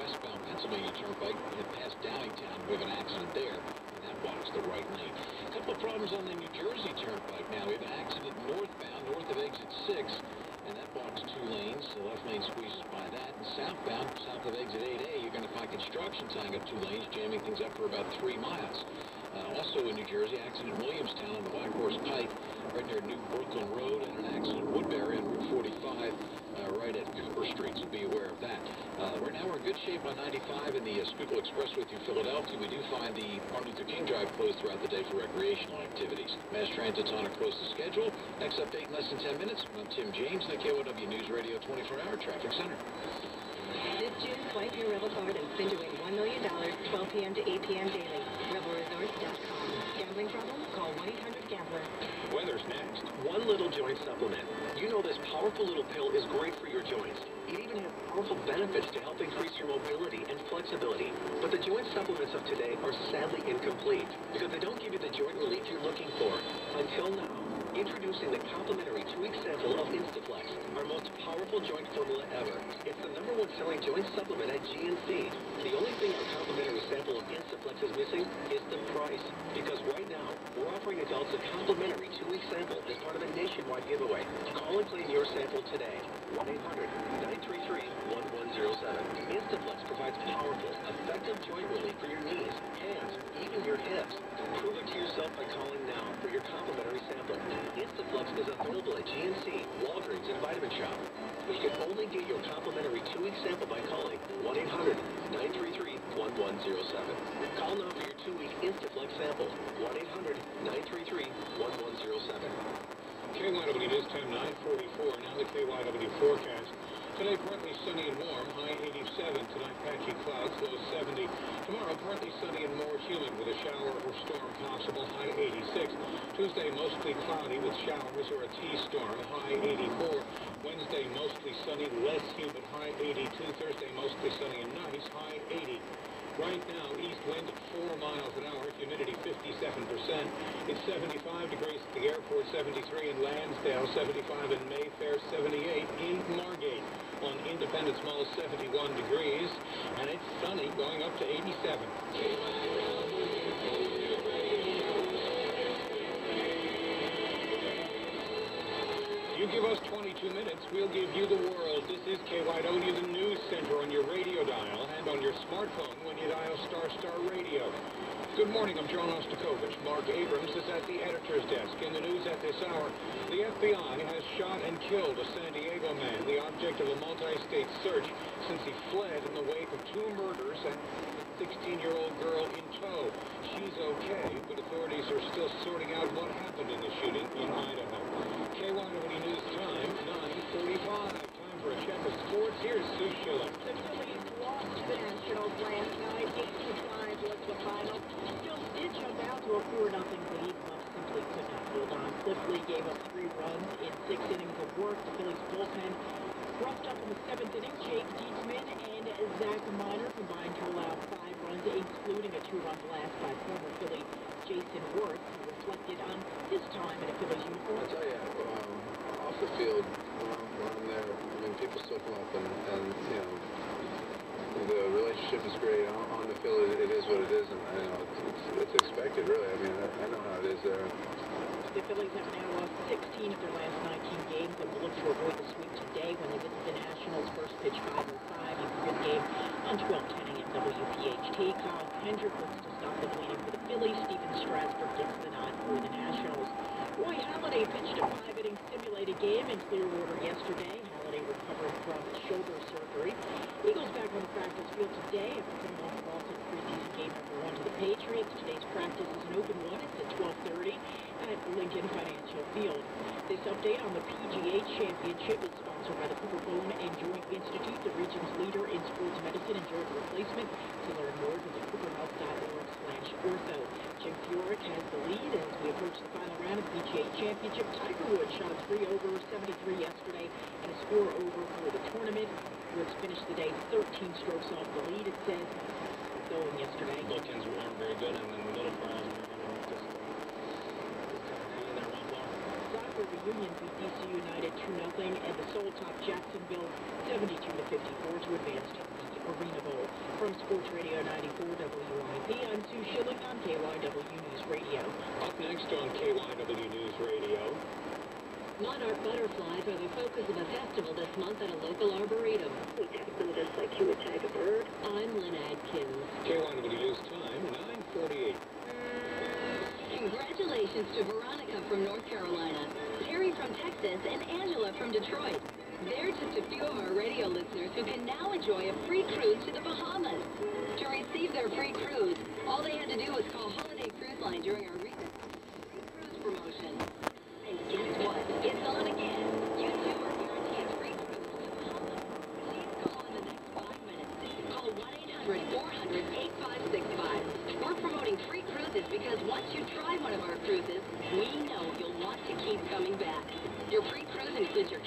westbound Pennsylvania Turnpike head past Downingtown. We have an accident there, and that blocks the right lane. A couple of problems on the New Jersey Turnpike now. We have an accident northbound, north of exit 6, and that blocks 2 lanes. The left lane squeezes by that. And southbound, south of exit 8A, you're going to find construction tying up 2 lanes, jamming things up for about 3 miles. Also in New Jersey, accident in Williamstown on the White Horse Pike, right near New Brooklyn Road, and an accident in Woodbury on Route 45, right at Cooper Street, so be aware of that. Right now we're in good shape on 95 in the Schuylkill Expressway through Philadelphia. We do find the Martin Luther King Drive closed throughout the day for recreational activities. Mass transit's on a close to schedule. Next update in less than 10 minutes. I'm Tim James in the KYW News Radio 24-hour Traffic Center. This June, swipe your Rebel card and spin to win $1 million, 12 p.m. to 8 p.m. daily. RebelResorts.com. Gambling problem? Call 1-800-GAMBLER. Weather's next. One little joint supplement. You know this powerful little pill is great for your joints. It even has powerful benefits to help increase your mobility and flexibility. But the joint supplements of today are sadly incomplete because they don't give you the joint relief you're looking for. Until now. Introducing the complimentary 2-week sample of Instaflex, our most powerful joint formula ever. It's the #1 selling joint supplement at GNC. The only thing our complimentary sample of Instaflex is missing is the price. Because right now, we're offering adults a complimentary 2-week sample as part of a nationwide giveaway. Call and claim your sample today. 1-800-933-1107. Instaflex provides powerful, effective joint relief for your knees, hands, even your hips. Prove it to yourself by calling now for your complimentary sample. Instaflex is available at GNC, Walgreens, and Vitamin Shop. You can only get your complimentary 2-week sample by calling 1-800-933-1107. Call now for your 2-week Instaflex sample. 1-800-933-1107. KYW News Time 9:44. Now the KYW forecast. Today, partly sunny and warm, high 87. Tonight, patchy clouds, low 70. Tomorrow, partly sunny and more humid with a shower or storm possible, high 86. Tuesday, mostly cloudy with showers or a T-storm, high 84. Wednesday, mostly sunny, less humid, high 82. Thursday, mostly sunny and nice, high 80. Right now, east wind at 4 miles an hour, humidity 57%. It's 75 degrees at the airport, 73 in Lansdale, 75 in Mayfair, 78 in Margate. On Independence Mall, 71 degrees, and it's sunny, going up to 87. You give us 22 minutes, we'll give you the world. This is KYW, the news center on your radio dial and on your smartphone when you dial ** radio. Good morning, I'm John Ostakovich. Mark Abrams is at the editor's desk. In the news at this hour, the FBI has shot and killed a San Diego man, the object of a multi-state search since he fled in the wake of 2 murders and a 16-year-old girl in tow. She's okay, but authorities are still sorting out what happened in the shooting in Idaho. KYW News Time, 9:45. Time for a check of sports. Here's Sue Schiller. The Phillies lost to the Nationals last night. 8-5 was the final. Still did jump out to a 4-0 lead, but simply could not hold on. Cliff Lee gave up 3 runs in 6 innings of work. The Phillies bullpen roughed up in the 7th inning. Jake Dietzman and Zach Miner combined to allow 5 runs, including a 2-run blast by former Philly Jason Worth, who reflected on his time in a Phillies uniform. I'll tell you, off the field, when I'm there, I mean, people still come up and you know, the relationship is great. On the field, it is what it is, and you know, it's expected, really. I mean, I know how it is there. The Phillies have now lost 16 of their last 19 games and will look to avoid the sweep today when they visit the Nationals. First pitch 5:05 in the fifth game on 12:10 a.m. WPHT. Kyle Kendrick looks to stop the bleeding for the Phillies. Steven Strasburg gets the nod for the Nationals. Roy Halladay pitched a 5-inning simulated game in Clearwater yesterday. Halladay recovered from shoulder surgery. Eagles back on the practice field today after coming off a loss in preseason game #1 to the Patriots. Today's practice is an open one. It's at 12:30 at Lincoln Financial Field. This update on the PGA Championship is sponsored by the Cooper Bone and Joint Institute, the region's leader in sports medicine and joint replacement. To learn more, visit cooperhealth.org/ortho. Jim Furyk has the lead as we approach the final round of the PGA Championship. Tiger Woods shot a 3 over 73 yesterday and a score over for the tournament. Woods finished the day 13 strokes off the lead, it says, going yesterday. Bookends weren't very good, and then the middle files were just hanging there one block. Soccer reunion beat DC United 2-0 and the Soul top Jacksonville 72-54 to advance to the Arena Bowl. From Sports Radio 94 WIP, I'm Sue Schilling on KYW News Radio. Up next on KYW News Radio. Monarch butterflies are the focus of a festival this month at a local arboretum. We tag them just like you would tag a bird. I'm Lynn Adkins. KYW News time, 9:48. Congratulations to Veronica from North Carolina, Terry from Texas, and Angela from Detroit. They're just a few of our radio listeners who can now enjoy a free cruise to the Bahamas. To receive their free cruise, all they had to do was call Holiday Cruise Line during our recent free cruise promotion. And guess what? It's on again. You too are guaranteed a free cruise to the Bahamas. Please call in the next 5 minutes. Call 1-800-400-8565. We're promoting free cruises because once you try one of our cruises, we know you'll want to keep coming back. Your free cruise includes your